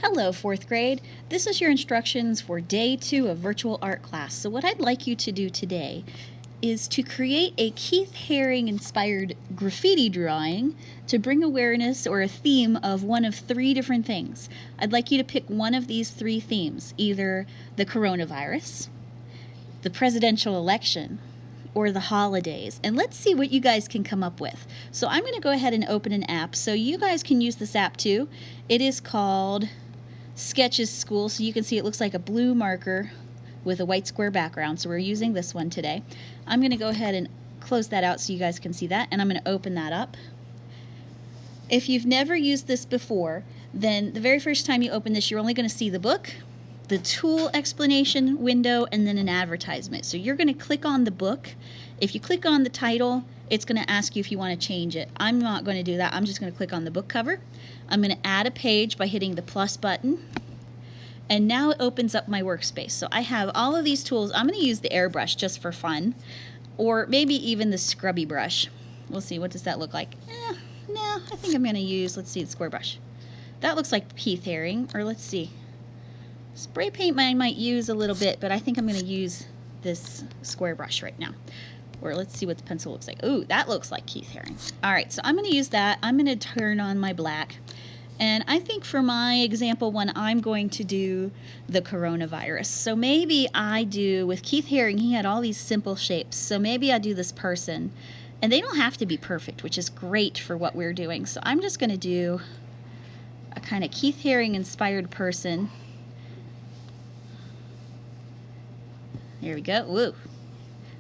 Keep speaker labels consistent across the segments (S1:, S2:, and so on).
S1: Hello, 4th grade. This is your instructions for day 2 of virtual art class. So what I'd like you to do today is to create a Keith Haring inspired graffiti drawing to bring awareness or a theme of one of 3 different things. I'd like you to pick one of these 3 themes, either the coronavirus, the presidential election, or the holidays, and let's see what you guys can come up with. So I'm going to go ahead and open an app so you guys can use this app too. It is called Sketches School, so you can see it looks like a blue marker with a white square background, so we're using this one today. I'm going to go ahead and close that out so you guys can see that, and I'm going to open that up. If you've never used this before, then the very first time you open this, you're only going to see the book, the tool explanation window, and then an advertisement. So you're going to click on the book. If you click on the title, it's going to ask you if you want to change it. I'm not going to do that. I'm just going to click on the book cover. I'm going to add a page by hitting the plus button. And now it opens up my workspace. So I have all of these tools. I'm going to use the airbrush just for fun, or maybe even the scrubby brush. We'll see. What does that look like? No, I think I'm going to use, let's see, the square brush. That looks like Keith Haring, or let's see. Spray paint I might use a little bit, but I think I'm going to use this square brush right now. Or let's see what the pencil looks like. Ooh, that looks like Keith Haring. All right, so I'm going to use that. I'm going to turn on my black. And I think for my example one, I'm going to do the coronavirus. So maybe I do, with Keith Haring, he had all these simple shapes. So maybe I do this person. And they don't have to be perfect, which is great for what we're doing. So I'm just going to do a kind of Keith Haring inspired person. There we go. Woo.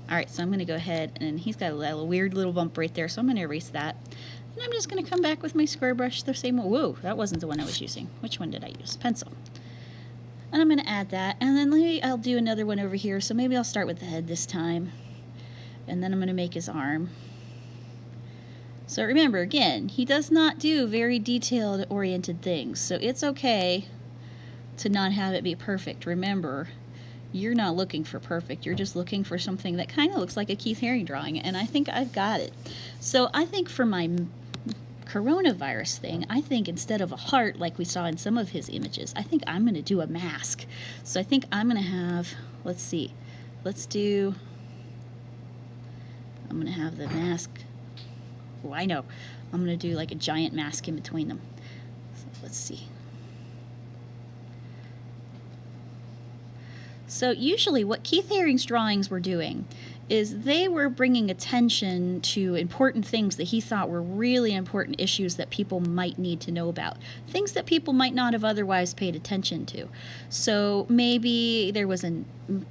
S1: All right, so I'm going to go ahead, and he's got a weird little bump right there, so I'm going to erase that. And I'm just going to come back with my square brush the same way. Whoa, that wasn't the one I was using. Which one did I use? Pencil. And I'm going to add that, and then maybe I'll do another one over here. So maybe I'll start with the head this time, and then I'm going to make his arm. So remember, again, he does not do very detailed oriented things, so it's okay to not have it be perfect. Remember, you're not looking for perfect. You're just looking for something that kind of looks like a Keith Haring drawing, and I think I've got it. So I think for my coronavirus thing, I think instead of a heart like we saw in some of his images, I think I'm going to do a mask. So I think I'm going to have, let's see, I'm going to have the mask. Oh, I know. I'm going to do like a giant mask in between them. So let's see. So usually what Keith Haring's drawings were doing is they were bringing attention to important things that he thought were really important issues that people might need to know about, things that people might not have otherwise paid attention to. So maybe there was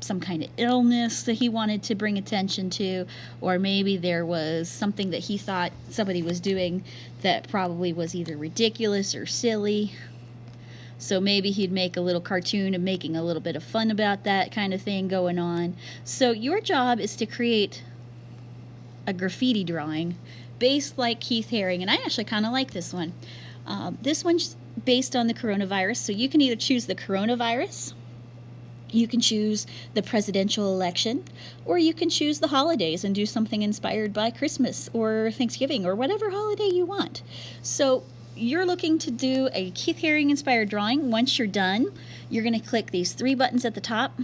S1: some kind of illness that he wanted to bring attention to, or maybe there was something that he thought somebody was doing that probably was either ridiculous or silly. So maybe he'd make a little cartoon of making a little bit of fun about that kind of thing going on. So your job is to create a graffiti drawing based like Keith Haring. And I actually kind of like this one. This one's based on the coronavirus. So you can either choose the coronavirus, you can choose the presidential election, or you can choose the holidays and do something inspired by Christmas or Thanksgiving or whatever holiday you want. So you're looking to do a Keith Haring inspired drawing. Once you're done, you're going to click these 3 buttons at the top,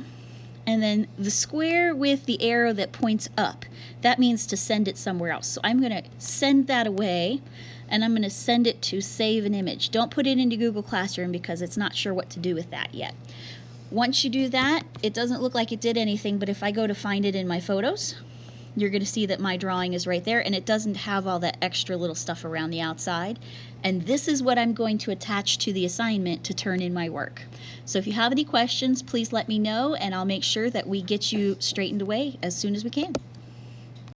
S1: and then the square with the arrow that points up, that means to send it somewhere else. So I'm going to send that away, and I'm going to send it to save an image. Don't put it into Google Classroom because it's not sure what to do with that yet. Once you do that, it doesn't look like it did anything, but if I go to find it in my photos, you're going to see that my drawing is right there, and it doesn't have all that extra little stuff around the outside. And this is what I'm going to attach to the assignment to turn in my work. So if you have any questions, please let me know, and I'll make sure that we get you straightened away as soon as we can.